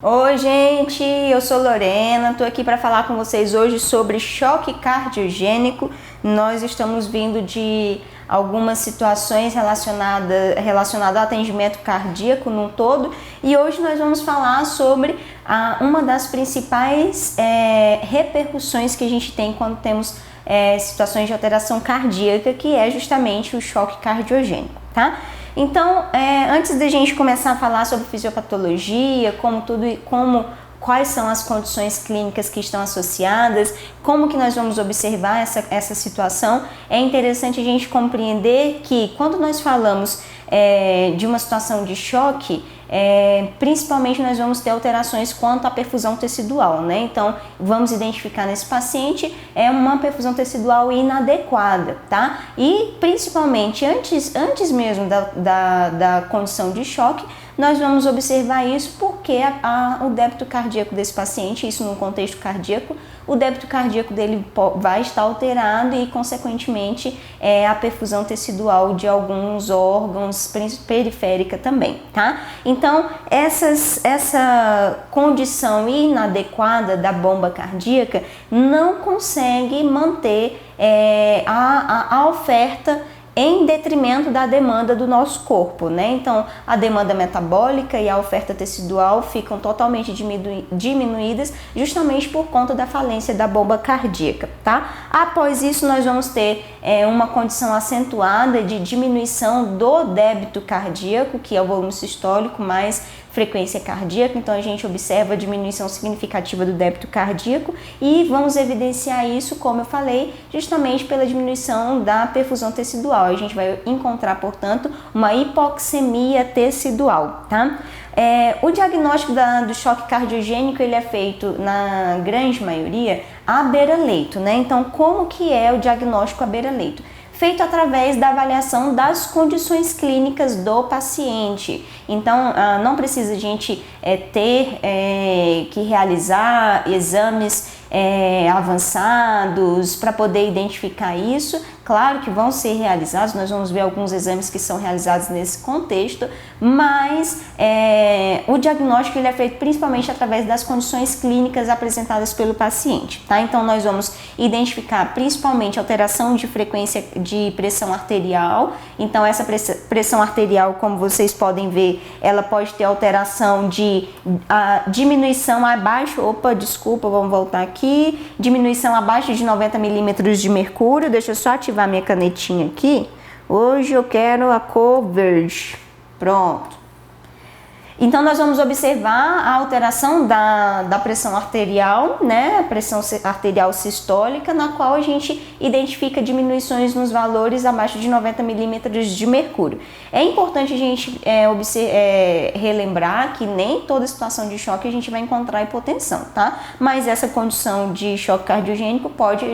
Oi gente, eu sou Lorena, estou aqui para falar com vocês hoje sobre choque cardiogênico. Nós estamos vindo de algumas situações relacionadas ao atendimento cardíaco no todo e hoje nós vamos falar sobre uma das principais repercussões que a gente tem quando temos situações de alteração cardíaca, que é justamente o choque cardiogênico, tá? Então, antes da gente começar a falar sobre fisiopatologia, quais são as condições clínicas que estão associadas, como que nós vamos observar essa situação, é interessante a gente compreender que quando nós falamos de uma situação de choque, principalmente nós vamos ter alterações quanto à perfusão tecidual, né? Então, vamos identificar nesse paciente uma perfusão tecidual inadequada, tá? E principalmente antes mesmo da condição de choque, nós vamos observar isso porque o débito cardíaco desse paciente, isso no contexto cardíaco, o débito cardíaco dele vai estar alterado e, consequentemente, a perfusão tecidual de alguns órgãos periférica também, tá? Então, essa condição inadequada da bomba cardíaca não consegue manter a oferta em detrimento da demanda do nosso corpo, né? Então, a demanda metabólica e a oferta tecidual ficam totalmente diminuídas justamente por conta da falência da bomba cardíaca, tá? Após isso, nós vamos ter uma condição acentuada de diminuição do débito cardíaco, que é o volume sistólico mais frequência cardíaca. Então a gente observa a diminuição significativa do débito cardíaco e vamos evidenciar isso, como eu falei, justamente pela diminuição da perfusão tecidual. A gente vai encontrar, portanto, uma hipoxemia tecidual, tá? O diagnóstico do choque cardiogênico ele é feito, na grande maioria, à beira-leito, né? Então, como que é o diagnóstico à beira-leito? Feito através da avaliação das condições clínicas do paciente. Então, não precisa a gente ter que realizar exames avançados para poder identificar isso. Claro que vão ser realizados, nós vamos ver alguns exames que são realizados nesse contexto, mas o diagnóstico ele é feito principalmente através das condições clínicas apresentadas pelo paciente, tá? Então nós vamos identificar principalmente alteração de frequência de pressão arterial. Então essa pressão arterial, como vocês podem ver, ela pode ter alteração de diminuição abaixo, vamos voltar aqui, diminuição abaixo de 90 milímetros de mercúrio. Deixa eu só ativar minha canetinha aqui. Hoje eu quero a cor verde. Pronto. Então, nós vamos observar a alteração da pressão arterial, né? A pressão arterial sistólica, na qual a gente identifica diminuições nos valores abaixo de 90 milímetros de mercúrio. É importante a gente relembrar que nem toda situação de choque a gente vai encontrar hipotensão, tá? Mas essa condição de choque cardiogênico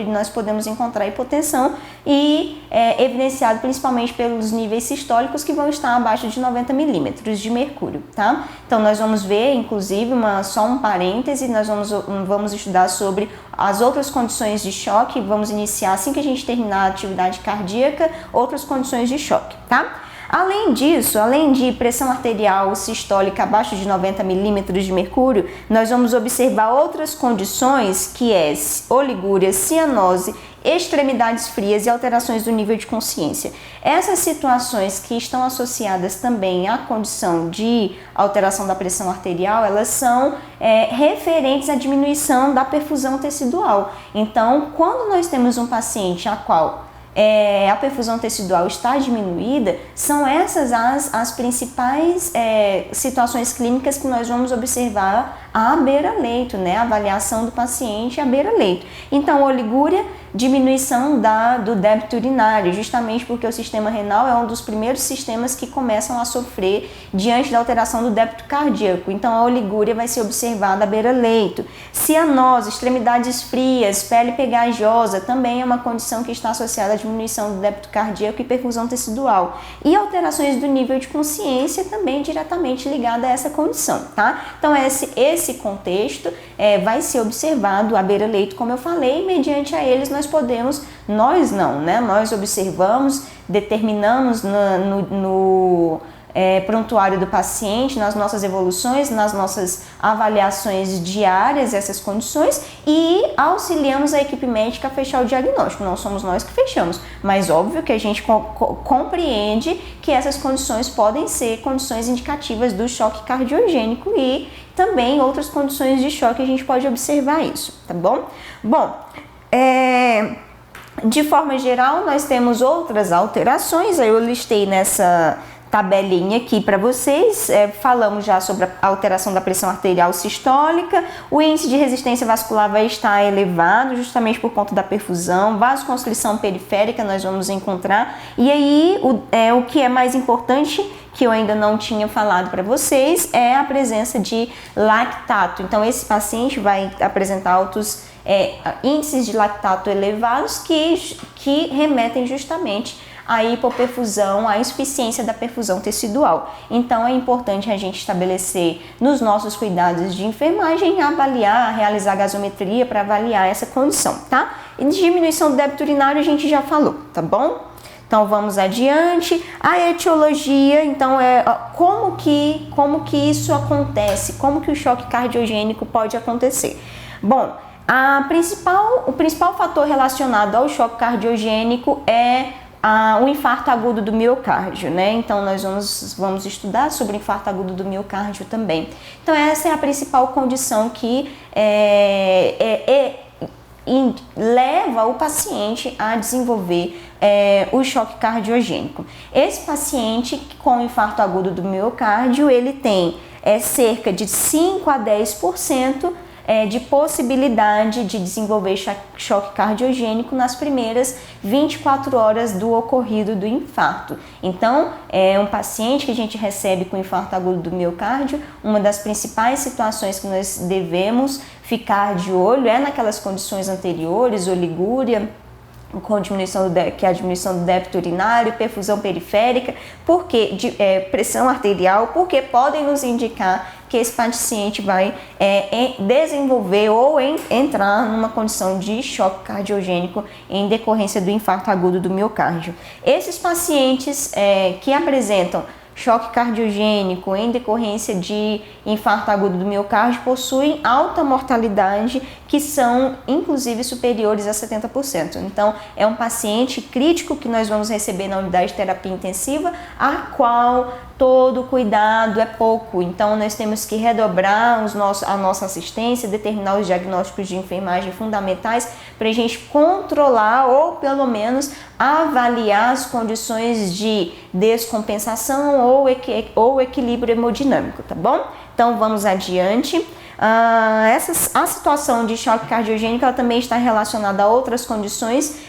nós podemos encontrar hipotensão e evidenciado principalmente pelos níveis sistólicos que vão estar abaixo de 90 milímetros de mercúrio, tá? Então nós vamos ver, inclusive, só um parêntese, nós vamos estudar sobre as outras condições de choque, vamos iniciar assim que a gente terminar a atividade cardíaca, outras condições de choque, tá? Além disso, além de pressão arterial sistólica abaixo de 90 milímetros de mercúrio, nós vamos observar outras condições que é oligúria, cianose, extremidades frias e alterações do nível de consciência. Essas situações que estão associadas também à condição de alteração da pressão arterial, elas são referentes à diminuição da perfusão tecidual. Então, quando nós temos um paciente a qual a perfusão tecidual está diminuída, são essas as principais situações clínicas que nós vamos observar à beira-leito, né? A avaliação do paciente à beira-leito. Então, oligúria, diminuição do débito urinário, justamente porque o sistema renal é um dos primeiros sistemas que começam a sofrer diante da alteração do débito cardíaco. Então, a oligúria vai ser observada à beira-leito. Cianose, extremidades frias, pele pegajosa, também é uma condição que está associada à diminuição do débito cardíaco e perfusão tecidual. E alterações do nível de consciência também diretamente ligada a essa condição, tá? Então, esse contexto vai ser observado à beira-leito, como eu falei, e mediante a eles nós observamos, determinamos prontuário do paciente, nas nossas evoluções, nas nossas avaliações diárias, essas condições, e auxiliamos a equipe médica a fechar o diagnóstico. Não somos nós que fechamos, mas óbvio que a gente compreende que essas condições podem ser condições indicativas do choque cardiogênico e também outras condições de choque a gente pode observar isso, tá bom? Bom, de forma geral, nós temos outras alterações, aí eu listei nessa tabelinha aqui para vocês, falamos já sobre a alteração da pressão arterial sistólica, o índice de resistência vascular vai estar elevado justamente por conta da perfusão, vasoconstrição periférica nós vamos encontrar, e aí o que é mais importante, que eu ainda não tinha falado para vocês, é a presença de lactato. Então esse paciente vai apresentar altos índices de lactato elevados que remetem justamente a hipoperfusão, a insuficiência da perfusão tecidual. Então é importante a gente estabelecer nos nossos cuidados de enfermagem, avaliar, realizar gasometria para avaliar essa condição, tá? E diminuição do débito urinário a gente já falou, tá bom? Então vamos adiante. A etiologia, então como que isso acontece? Como que o choque cardiogênico pode acontecer? Bom, o principal fator relacionado ao choque cardiogênico é o infarto agudo do miocárdio, né? Então nós vamos estudar sobre o infarto agudo do miocárdio também. Então essa é a principal condição que leva o paciente a desenvolver o choque cardiogênico. Esse paciente com infarto agudo do miocárdio, ele tem cerca de 5 a 10% de possibilidade de desenvolver choque cardiogênico nas primeiras 24 horas do ocorrido do infarto. Então, um paciente que a gente recebe com infarto agudo do miocárdio, uma das principais situações que nós devemos ficar de olho é naquelas condições anteriores, oligúria, com diminuição que é a diminuição do débito urinário, perfusão periférica, pressão arterial, porque podem nos indicar que esse paciente vai desenvolver ou entrar numa condição de choque cardiogênico em decorrência do infarto agudo do miocárdio. Esses pacientes que apresentam choque cardiogênico em decorrência de infarto agudo do miocárdio possuem alta mortalidade, que são inclusive superiores a 70%. Então, é um paciente crítico que nós vamos receber na unidade de terapia intensiva, a qual todo cuidado é pouco. Então, nós temos que redobrar a nossa assistência, determinar os diagnósticos de enfermagem fundamentais para a gente controlar ou pelo menos avaliar as condições de descompensação ou equilíbrio hemodinâmico, tá bom? Então vamos adiante. A situação de choque cardiogênico ela também está relacionada a outras condições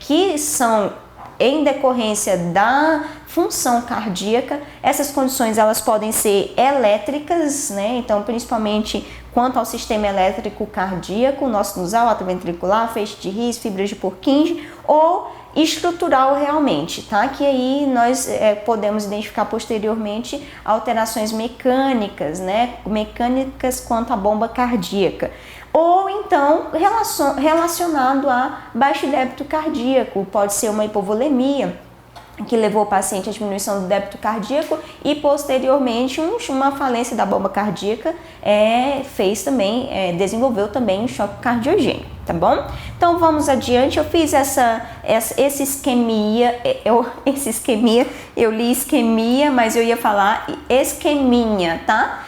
que são em decorrência da função cardíaca. Essas condições elas podem ser elétricas, né? Então principalmente quanto ao sistema elétrico cardíaco, nosso sinusal, atrioventricular, feixe de His, fibras de Purkinje, ou estrutural realmente, tá? Que aí nós podemos identificar posteriormente alterações mecânicas, né? Mecânicas quanto à bomba cardíaca. Ou então relacionado a baixo débito cardíaco, pode ser uma hipovolemia, que levou o paciente à diminuição do débito cardíaco e posteriormente uma falência da bomba cardíaca desenvolveu também um choque cardiogênico, tá bom? Então vamos adiante. Eu fiz esse esquemia, eu li isquemia, mas eu ia falar esqueminha, tá?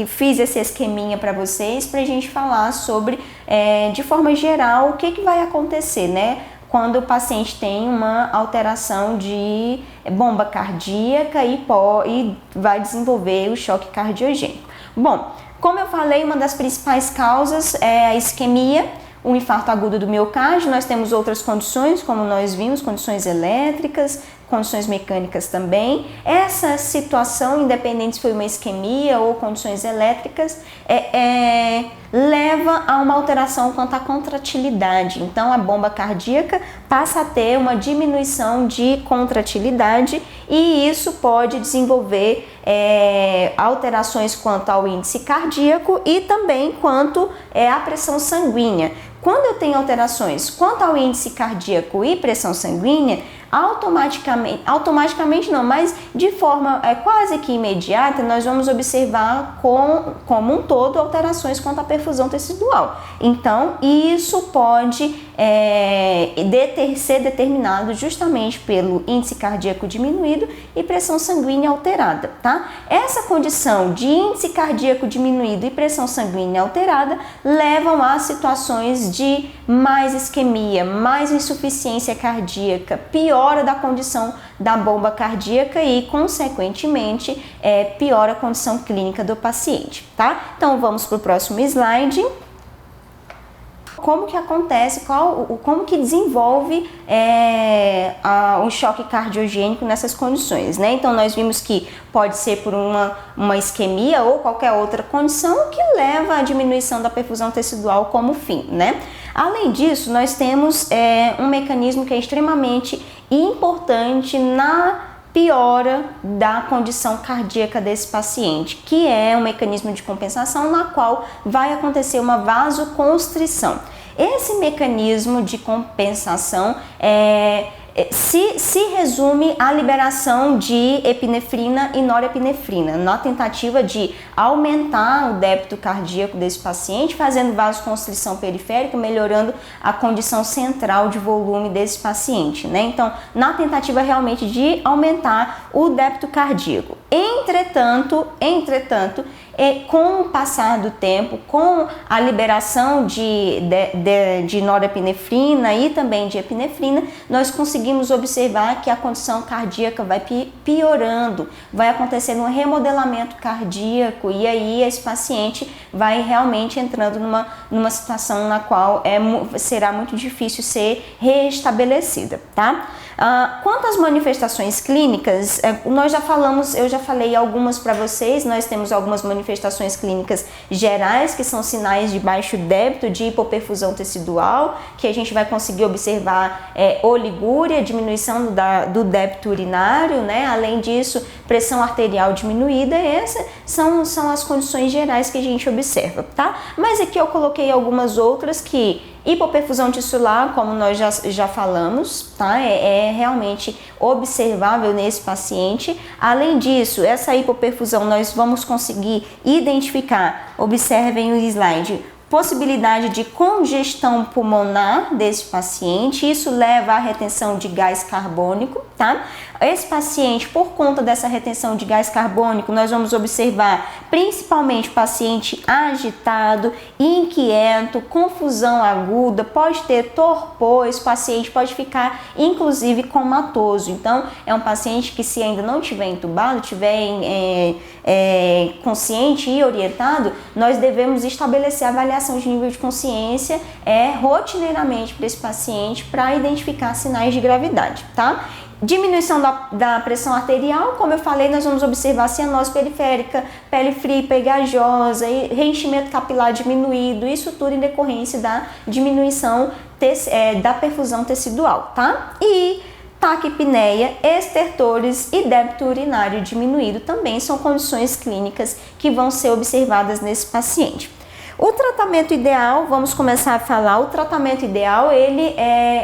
Fiz esse esqueminha para vocês, para a gente falar sobre, de forma geral, o que vai acontecer, né? Quando o paciente tem uma alteração de bomba cardíaca e vai desenvolver o choque cardiogênico. Bom, como eu falei, uma das principais causas é a isquemia, o infarto agudo do miocárdio. Nós temos outras condições, como nós vimos, condições elétricas, condições mecânicas também. Essa situação, independente se foi uma isquemia ou condições elétricas, leva a uma alteração quanto à contratilidade. Então, a bomba cardíaca passa a ter uma diminuição de contratilidade e isso pode desenvolver alterações quanto ao índice cardíaco e também quanto à pressão sanguínea. Quando eu tenho alterações quanto ao índice cardíaco e pressão sanguínea, automaticamente não, mas de forma quase que imediata, nós vamos observar como um todo alterações quanto à perfusão tecidual. Então, isso pode ser determinado justamente pelo índice cardíaco diminuído e pressão sanguínea alterada, tá? Essa condição de índice cardíaco diminuído e pressão sanguínea alterada levam a situações de mais isquemia, mais insuficiência cardíaca, piora da condição da bomba cardíaca e, consequentemente, piora a condição clínica do paciente, tá? Então, vamos para o próximo slide. Como que acontece, como que desenvolve o choque cardiogênico nessas condições, né? Então, nós vimos que pode ser por uma isquemia ou qualquer outra condição que leva à diminuição da perfusão tecidual como fim, né? Além disso, nós temos um mecanismo que é extremamente importante na piora da condição cardíaca desse paciente, que é um mecanismo de compensação na qual vai acontecer uma vasoconstrição. Esse mecanismo de compensação se resume à liberação de epinefrina e norepinefrina, na tentativa de aumentar o débito cardíaco desse paciente, fazendo vasoconstrição periférica, melhorando a condição central de volume desse paciente, né? Então, na tentativa realmente de aumentar o débito cardíaco. Entretanto, com o passar do tempo, com a liberação de norepinefrina e também de epinefrina, nós conseguimos observar que a condição cardíaca vai piorando, vai acontecendo um remodelamento cardíaco e aí esse paciente vai realmente entrando numa situação na qual será muito difícil ser reestabelecida, tá? Quanto às manifestações clínicas, eu já falei algumas para vocês. Nós temos algumas manifestações clínicas gerais, que são sinais de baixo débito, de hipoperfusão tecidual, que a gente vai conseguir observar oligúria, diminuição do débito urinário, né? Além disso, pressão arterial diminuída. Essas são as condições gerais que a gente observa, tá? Mas aqui eu coloquei algumas outras que hipoperfusão tissular, como nós já falamos, tá? É realmente observável nesse paciente. Além disso, essa hipoperfusão nós vamos conseguir identificar, observem o slide, possibilidade de congestão pulmonar desse paciente, isso leva à retenção de gás carbônico, tá? Esse paciente, por conta dessa retenção de gás carbônico, nós vamos observar principalmente o paciente agitado, inquieto, confusão aguda, pode ter torpor, esse paciente pode ficar inclusive comatoso. Então, é um paciente que, se ainda não tiver entubado, tiver consciente e orientado, nós devemos estabelecer a avaliação de nível de consciência rotineiramente para esse paciente para identificar sinais de gravidade, tá? Diminuição da pressão arterial, como eu falei, nós vamos observar cianose periférica, pele fria e pegajosa, reenchimento capilar diminuído, isso tudo em decorrência da diminuição da perfusão tecidual, tá? E taquipneia, estertores e débito urinário diminuído também são condições clínicas que vão ser observadas nesse paciente. O tratamento ideal, vamos começar a falar, o tratamento ideal, ele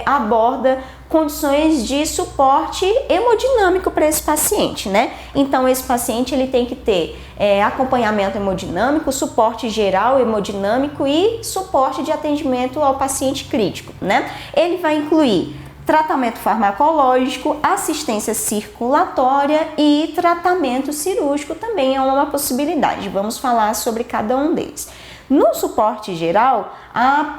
aborda condições de suporte hemodinâmico para esse paciente, né? Então, esse paciente ele tem que ter acompanhamento hemodinâmico, suporte geral hemodinâmico e suporte de atendimento ao paciente crítico, né? Ele vai incluir tratamento farmacológico, assistência circulatória e tratamento cirúrgico também é uma possibilidade. Vamos falar sobre cada um deles. No suporte geral, a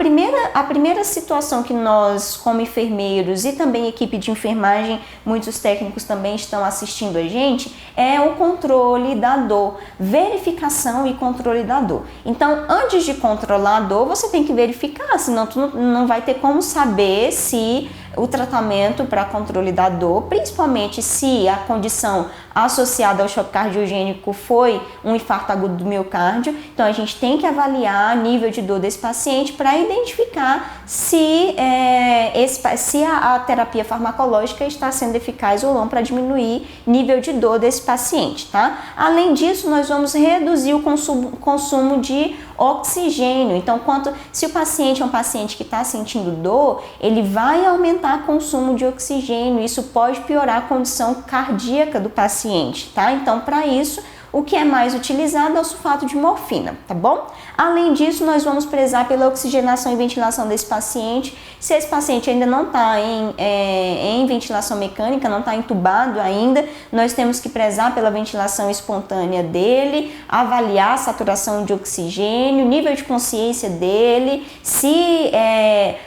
primeira situação que nós, como enfermeiros e também equipe de enfermagem, muitos técnicos também estão assistindo a gente, é o controle da dor, verificação e controle da dor. Então, antes de controlar a dor, você tem que verificar, senão tu não vai ter como saber se o tratamento para controle da dor, principalmente se a condição associada ao choque cardiogênico foi um infarto agudo do miocárdio. Então, a gente tem que avaliar o nível de dor desse paciente para identificar se a terapia farmacológica está sendo eficaz ou não para diminuir nível de dor desse paciente, tá? Além disso, nós vamos reduzir o consumo de oxigênio. Então, se o paciente é um paciente que está sentindo dor, ele vai aumentar o consumo de oxigênio. Isso pode piorar a condição cardíaca do paciente, tá? Então, para isso, o que é mais utilizado é o sulfato de morfina, tá bom? Além disso, nós vamos prezar pela oxigenação e ventilação desse paciente. Se esse paciente ainda não está em ventilação mecânica, não está entubado ainda, nós temos que prezar pela ventilação espontânea dele, avaliar a saturação de oxigênio, nível de consciência dele, se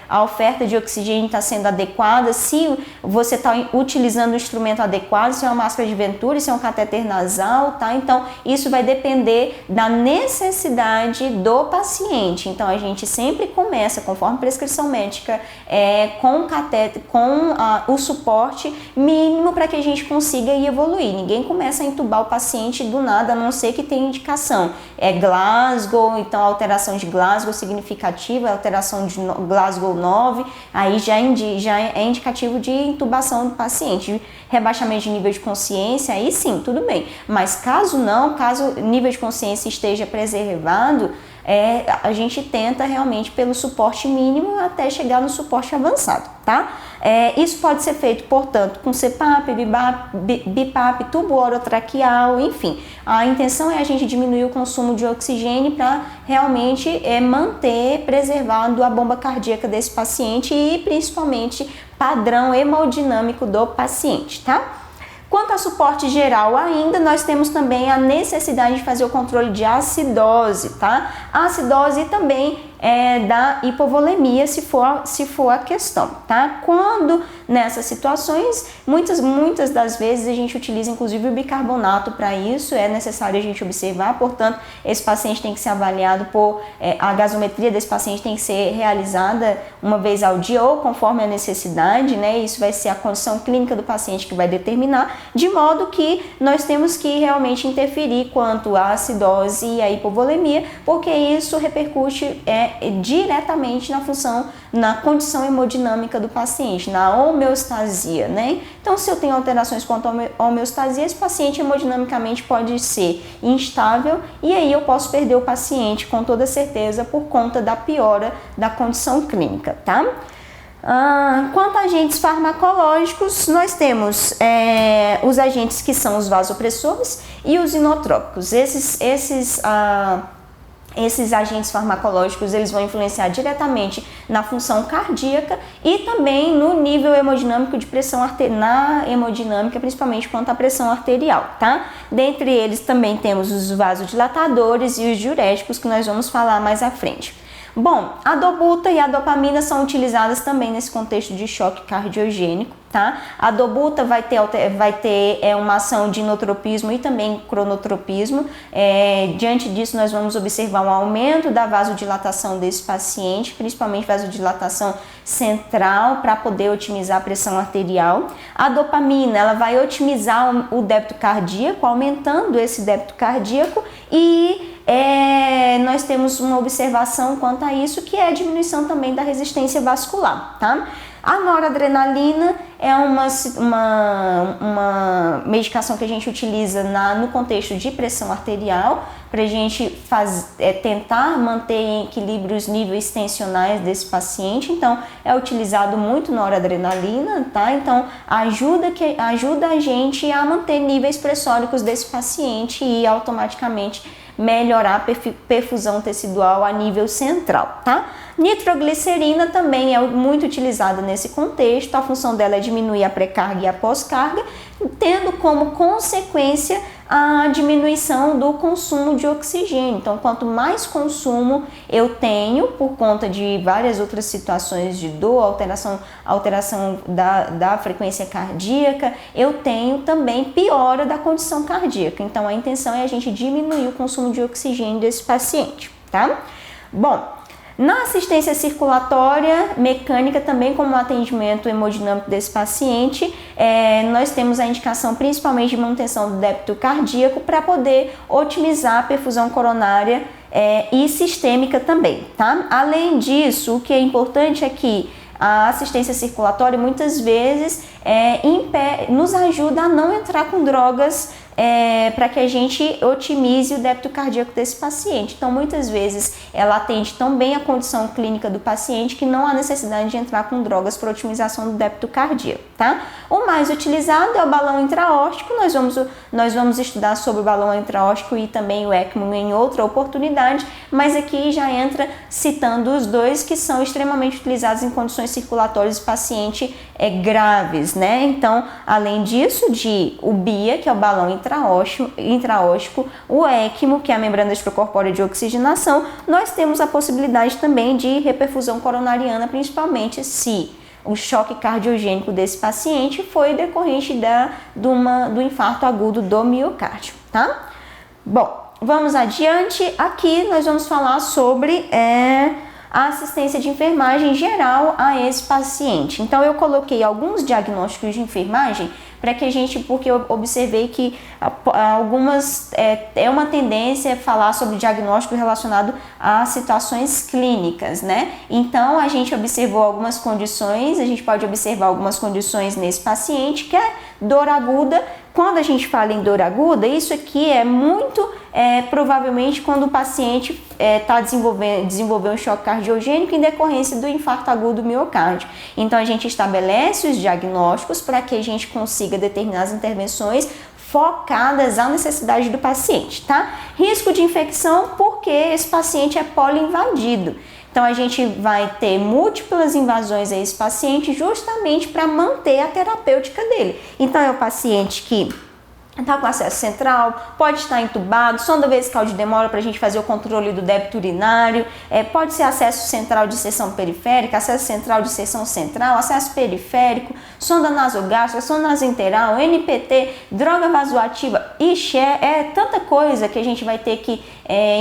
a oferta de oxigênio está sendo adequada, se você está utilizando o instrumento adequado, se é uma máscara de Venturi, se é um catéter nasal, tá? Então, isso vai depender da necessidade do paciente. Então, a gente sempre começa, conforme prescrição médica, com o catéter, com o suporte mínimo para que a gente consiga ir evoluir. Ninguém começa a entubar o paciente do nada, a não ser que tenha indicação. É Glasgow, então alteração de Glasgow significativa, alteração de Glasgow 9, aí já é indicativo de intubação do paciente. Rebaixamento de nível de consciência, aí sim, tudo bem. Mas caso o nível de consciência esteja preservado, a gente tenta realmente pelo suporte mínimo até chegar no suporte avançado, tá? Isso pode ser feito, portanto, com CPAP, BIPAP, tubo orotraqueal, enfim. A intenção é a gente diminuir o consumo de oxigênio para realmente manter preservado a bomba cardíaca desse paciente e principalmente padrão hemodinâmico do paciente, tá? Quanto a suporte geral ainda, nós temos também a necessidade de fazer o controle de acidose, tá? A acidose também da hipovolemia, se for a questão, tá? Quando nessas situações, muitas das vezes a gente utiliza inclusive o bicarbonato para isso, é necessário a gente observar, portanto, esse paciente tem que ser avaliado a gasometria desse paciente tem que ser realizada uma vez ao dia ou conforme a necessidade, né? Isso vai ser a condição clínica do paciente que vai determinar, de modo que nós temos que realmente interferir quanto à acidose e à hipovolemia, porque isso repercute diretamente na condição hemodinâmica do paciente, na homeostasia, né? Então, se eu tenho alterações quanto à homeostasia, esse paciente hemodinamicamente pode ser instável e aí eu posso perder o paciente com toda certeza por conta da piora da condição clínica, tá? Quanto a agentes farmacológicos, nós temos os agentes que são os vasopressores e os inotrópicos. Esses agentes farmacológicos, eles vão influenciar diretamente na função cardíaca e também no nível hemodinâmico de pressão na hemodinâmica, principalmente quanto à pressão arterial, tá? Dentre eles também temos os vasodilatadores e os diuréticos, que nós vamos falar mais à frente. Bom, a dobuta e a dopamina são utilizadas também nesse contexto de choque cardiogênico, tá? A dobuta vai ter uma ação de inotropismo e também cronotropismo. Diante disso, nós vamos observar um aumento da vasodilatação desse paciente, principalmente vasodilatação central, para poder otimizar a pressão arterial. A dopamina, ela vai otimizar o débito cardíaco, aumentando esse débito cardíaco e nós temos uma observação quanto a isso, que é a diminuição também da resistência vascular, tá? A noradrenalina é uma medicação que a gente utiliza no contexto de pressão arterial, para a gente tentar manter em equilíbrio os níveis tensionais desse paciente. Então, é utilizado muito noradrenalina, tá? Então, ajuda a gente a manter níveis pressóricos desse paciente e automaticamente melhorar a perfusão tecidual a nível central, tá? Nitroglicerina também é muito utilizada nesse contexto. A função dela é diminuir a pré-carga e a pós-carga, tendo como consequência a diminuição do consumo de oxigênio. Então, quanto mais consumo eu tenho, por conta de várias outras situações de dor, alteração da frequência cardíaca, eu tenho também piora da condição cardíaca. Então, a intenção é a gente diminuir o consumo de oxigênio desse paciente, tá? Bom, na assistência circulatória mecânica, também como atendimento hemodinâmico desse paciente, nós temos a indicação principalmente de manutenção do débito cardíaco para poder otimizar a perfusão coronária e sistêmica também, tá? Além disso, o que é importante é que a assistência circulatória muitas vezes nos ajuda a não entrar com drogas para que a gente otimize o débito cardíaco desse paciente. Então, muitas vezes, ela atende tão bem a condição clínica do paciente que não há necessidade de entrar com drogas para otimização do débito cardíaco, tá? O mais utilizado é o balão intraórtico. Nós vamos estudar sobre o balão intraórtico e também o ECMO em outra oportunidade, mas aqui já entra citando os dois que são extremamente utilizados em condições circulatórias do paciente graves, né? Então, além disso, o BIA, que é o balão intraóstico, o ECMO, que é a membrana extracorpórea de oxigenação, nós temos a possibilidade também de reperfusão coronariana, principalmente se o choque cardiogênico desse paciente foi decorrente do infarto agudo do miocárdio, tá? Bom, vamos adiante. Aqui nós vamos falar sobre a assistência de enfermagem geral a esse paciente. Então, eu coloquei alguns diagnósticos de enfermagem para que porque eu observei que algumas é uma tendência falar sobre diagnóstico relacionado a situações clínicas, né? Então, a gente observou algumas condições, a gente pode observar algumas condições nesse paciente, que é dor aguda. Quando a gente fala em dor aguda, isso aqui é muito provavelmente quando o paciente desenvolveu um choque cardiogênico em decorrência do infarto agudo do miocárdio. Então, a gente estabelece os diagnósticos para que a gente consiga determinar as intervenções focadas à necessidade do paciente, tá? Risco de infecção, porque esse paciente é poliinvadido. Então, a gente vai ter múltiplas invasões a esse paciente justamente para manter a terapêutica dele. Então, é o paciente que está com acesso central, pode estar entubado, sonda vesical de demora para a gente fazer o controle do débito urinário, pode ser acesso central de seção periférica, acesso central de seção central, acesso periférico, sonda nasogástrica, sonda nasointeral, NPT, droga vasoativa, tanta coisa que a gente vai ter que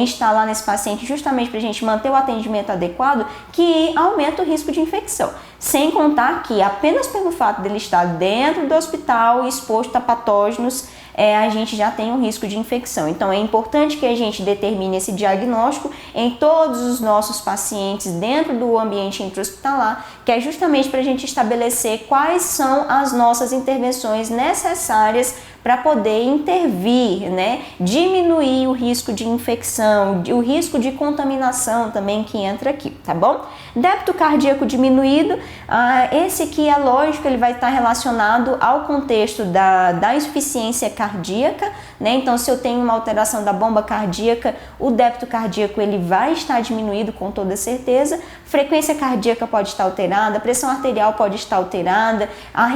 instalar nesse paciente justamente para a gente manter o atendimento adequado, que aumenta o risco de infecção. Sem contar que apenas pelo fato dele estar dentro do hospital exposto a patógenos, a gente já tem um risco de infecção. Então, é importante que a gente determine esse diagnóstico em todos os nossos pacientes dentro do ambiente intra-hospitalar, que é justamente para a gente estabelecer quais são as nossas intervenções necessárias para poder intervir, né? Diminuir o risco de infecção, o risco de contaminação também que entra aqui, tá bom? Débito cardíaco diminuído, esse aqui é lógico, ele vai estar relacionado ao contexto da insuficiência cardíaca, né? Então, se eu tenho uma alteração da bomba cardíaca, o débito cardíaco ele vai estar diminuído com toda certeza. Frequência cardíaca pode estar alterada, pressão arterial pode estar alterada, a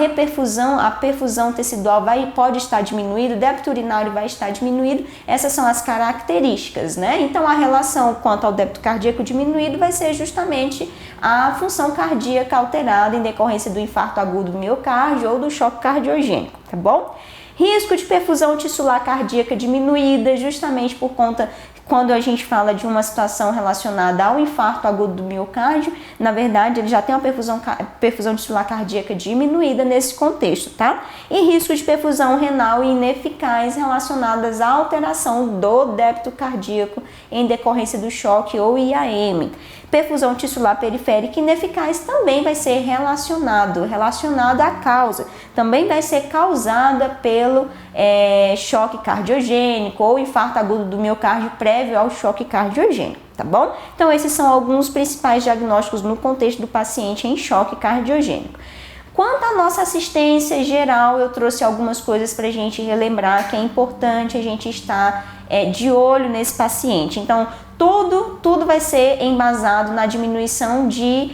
perfusão tecidual pode estar diminuído, o débito urinário vai estar diminuído. Essas são as características, né? Então, a relação quanto ao débito cardíaco diminuído vai ser justamente a função cardíaca alterada em decorrência do infarto agudo do miocárdio ou do choque cardiogênico, tá bom? Risco de perfusão tissular cardíaca diminuída, justamente por conta, quando a gente fala de uma situação relacionada ao infarto agudo do miocárdio, na verdade ele já tem uma perfusão tissular cardíaca diminuída nesse contexto, tá? E risco de perfusão renal ineficaz relacionadas à alteração do débito cardíaco em decorrência do choque ou IAM. Perfusão tissular periférica ineficaz também vai ser relacionada à causa, também vai ser causada pelo choque cardiogênico ou infarto agudo do miocárdio prévio ao choque cardiogênico, tá bom? Então, esses são alguns principais diagnósticos no contexto do paciente em choque cardiogênico. Quanto à nossa assistência geral, eu trouxe algumas coisas para a gente relembrar que é importante a gente estar de olho nesse paciente. Então, tudo vai ser embasado na diminuição de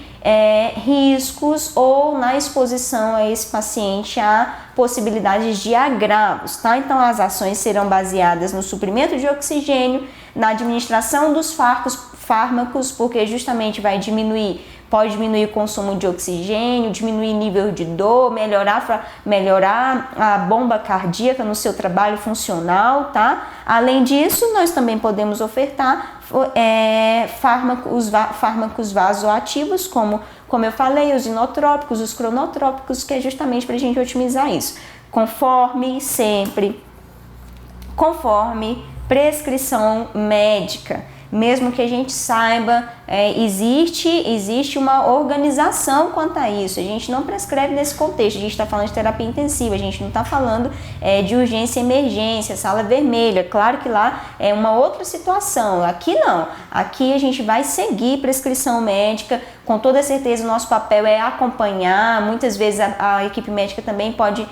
riscos ou na exposição a esse paciente a possibilidades de agravos, tá? Então, as ações serão baseadas no suprimento de oxigênio, na administração dos fármacos, porque justamente pode diminuir o consumo de oxigênio, diminuir nível de dor, melhorar a bomba cardíaca no seu trabalho funcional, tá? Além disso, nós também podemos ofertar fármacos vasoativos, como eu falei, os inotrópicos, os cronotrópicos, que é justamente para a gente otimizar isso. Conforme prescrição médica. mesmo que a gente saiba, existe uma organização quanto a isso. A gente não prescreve nesse contexto, a gente está falando de terapia intensiva, a gente não está falando de urgência e emergência, sala vermelha. Claro que lá é uma outra situação, aqui não. Aqui a gente vai seguir prescrição médica, com toda certeza o nosso papel é acompanhar. Muitas vezes a equipe médica também pode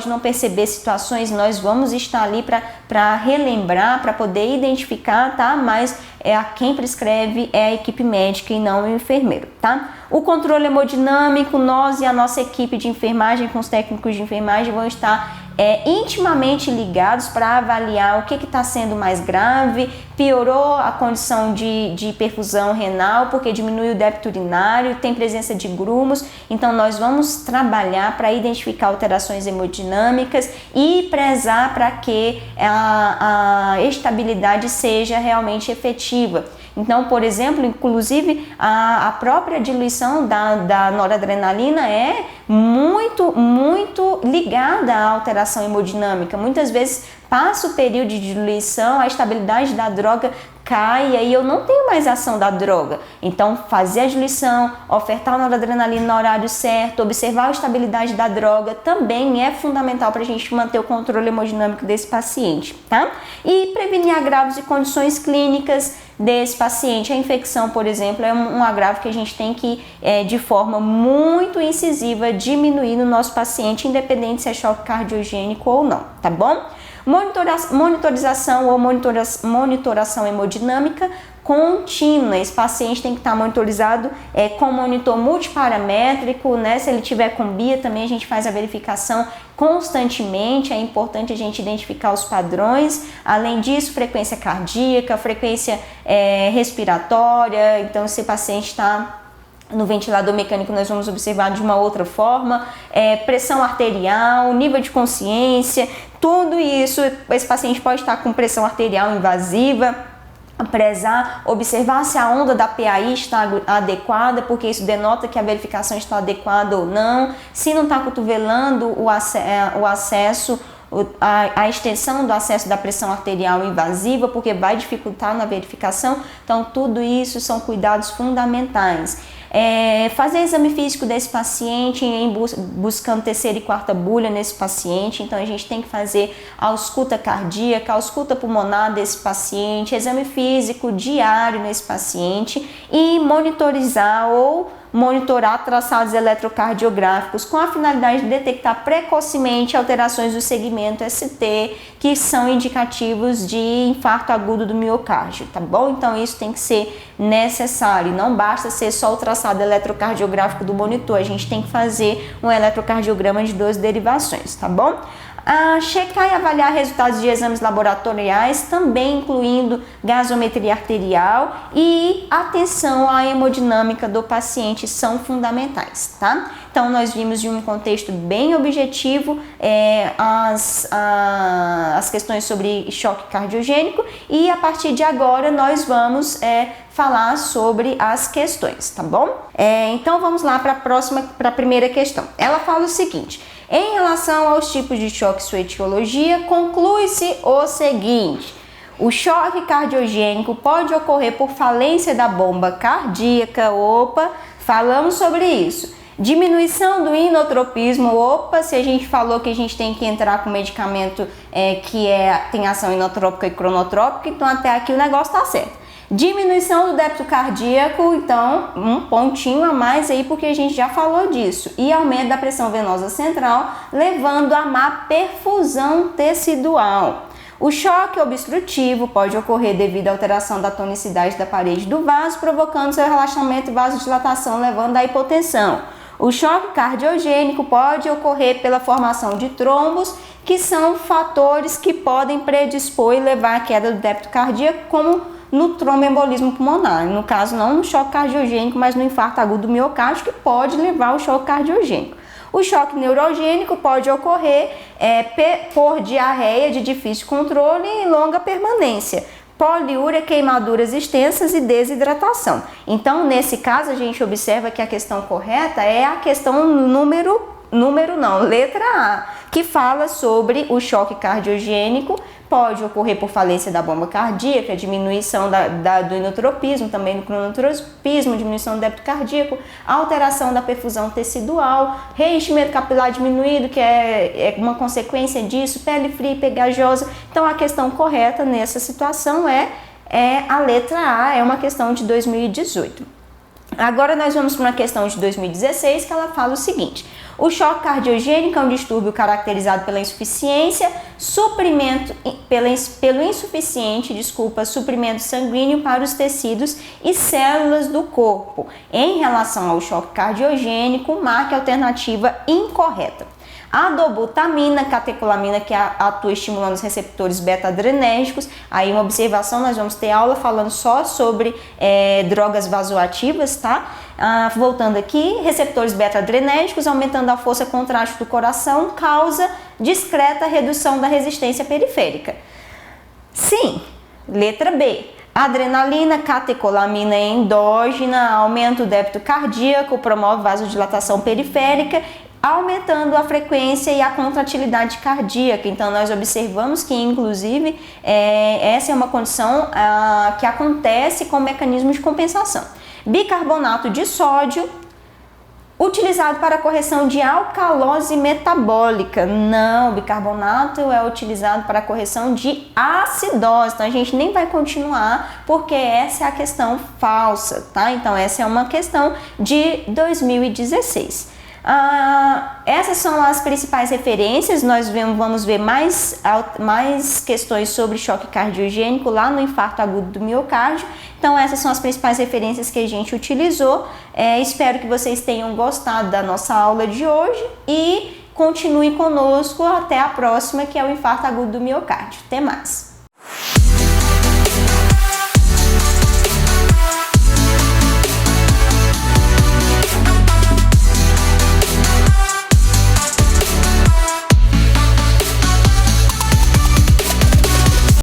não perceber situações, nós vamos estar ali para relembrar, para poder identificar, tá? Mas a quem prescreve é a equipe médica e não o enfermeiro, tá? O controle hemodinâmico, nós e a nossa equipe de enfermagem, com os técnicos de enfermagem, vão estar intimamente ligados para avaliar o que está sendo mais grave, piorou a condição de perfusão renal, porque diminuiu o débito urinário, tem presença de grumos, então nós vamos trabalhar para identificar alterações hemodinâmicas e prezar para que a estabilidade seja realmente efetiva. Então, por exemplo, inclusive a própria diluição da noradrenalina é muito ligada à alteração hemodinâmica. Muitas vezes passa o período de diluição, a estabilidade da droga cai e aí eu não tenho mais ação da droga. Então, fazer a diluição, ofertar a noradrenalina no horário certo, observar a estabilidade da droga também é fundamental para a gente manter o controle hemodinâmico desse paciente, tá? E prevenir agravos e condições clínicas desse paciente. A infecção, por exemplo, é um agravo que a gente tem que, de forma muito incisiva, diminuir no nosso paciente, independente se é choque cardiogênico ou não, tá bom? Monitorização ou monitoração hemodinâmica contínua. Esse paciente tem que estar monitorizado com monitor multiparamétrico, né? Se ele tiver com BIA, também a gente faz a verificação constantemente. É importante a gente identificar os padrões. Além disso, frequência cardíaca, frequência respiratória. Então, se o paciente está no ventilador mecânico, nós vamos observar de uma outra forma, pressão arterial, nível de consciência, tudo isso. Esse paciente pode estar com pressão arterial invasiva, prezar, observar se a onda da PAI está adequada, porque isso denota que a verificação está adequada ou não, se não está cotovelando o acesso, a extensão do acesso da pressão arterial invasiva, porque vai dificultar na verificação. Então, tudo isso são cuidados fundamentais. Fazer exame físico desse paciente, buscando terceira e quarta bulha nesse paciente. Então, a gente tem que fazer a ausculta cardíaca, a ausculta pulmonar desse paciente, exame físico diário nesse paciente e monitorizar ou monitorar traçados eletrocardiográficos com a finalidade de detectar precocemente alterações do segmento ST que são indicativos de infarto agudo do miocárdio, tá bom? Então isso tem que ser necessário, não basta ser só o traçado eletrocardiográfico do monitor, a gente tem que fazer um eletrocardiograma de 2 derivações, tá bom? Checar e avaliar resultados de exames laboratoriais, também incluindo gasometria arterial e atenção à hemodinâmica do paciente são fundamentais, tá? Então, nós vimos de um contexto bem objetivo as questões sobre choque cardiogênico e a partir de agora nós vamos falar sobre as questões, tá bom? Então, vamos lá para a primeira questão. Ela fala o seguinte: em relação aos tipos de choque e sua etiologia, conclui-se o seguinte: o choque cardiogênico pode ocorrer por falência da bomba cardíaca, falamos sobre isso. Diminuição do inotropismo, se a gente falou que a gente tem que entrar com medicamento que tem ação inotrópica e cronotrópica, então até aqui o negócio tá certo. Diminuição do débito cardíaco, então um pontinho a mais aí porque a gente já falou disso. E aumento da pressão venosa central, levando a má perfusão tecidual. O choque obstrutivo pode ocorrer devido à alteração da tonicidade da parede do vaso, provocando seu relaxamento e vasodilatação, levando à hipotensão. O choque cardiogênico pode ocorrer pela formação de trombos, que são fatores que podem predispor e levar à queda do débito cardíaco, como no tromboembolismo pulmonar. No caso, não no choque cardiogênico, mas no infarto agudo do miocárdio, que pode levar ao choque cardiogênico. O choque neurogênico pode ocorrer por diarreia de difícil controle e longa permanência, poliúria, queimaduras extensas e desidratação. Então, nesse caso, a gente observa que a questão correta é a questão letra A, que fala sobre o choque cardiogênico pode ocorrer por falência da bomba cardíaca, diminuição do inotropismo, também do cronotropismo, diminuição do débito cardíaco, alteração da perfusão tecidual, reenchimento capilar diminuído, que é uma consequência disso, pele fria e pegajosa. Então a questão correta nessa situação é a letra A, é uma questão de 2018. Agora nós vamos para uma questão de 2016 que ela fala o seguinte: o choque cardiogênico é um distúrbio caracterizado pela insuficiência, pelo insuficiente suprimento sanguíneo para os tecidos e células do corpo. Em relação ao choque cardiogênico, marque a alternativa incorreta. A dobutamina, catecolamina, que atua estimulando os receptores beta-adrenérgicos. Aí uma observação, nós vamos ter aula falando só sobre drogas vasoativas, tá? Voltando aqui, receptores beta-adrenérgicos aumentando a força contrátil do coração causa discreta redução da resistência periférica. Sim, letra B. Adrenalina, catecolamina endógena, aumenta o débito cardíaco, promove vasodilatação periférica, aumentando a frequência e a contratilidade cardíaca. Então nós observamos que inclusive essa é uma condição que acontece com mecanismo de compensação. Bicarbonato de sódio, utilizado para correção de alcalose metabólica. Não, bicarbonato é utilizado para correção de acidose. Então a gente nem vai continuar porque essa é a questão falsa, tá? Então essa é uma questão de 2016. Essas são as principais referências. Nós vamos ver mais questões sobre choque cardiogênico lá no infarto agudo do miocárdio. Então essas são as principais referências que a gente utilizou. Espero que vocês tenham gostado da nossa aula de hoje e continue conosco até a próxima, que é o infarto agudo do miocárdio. Até mais!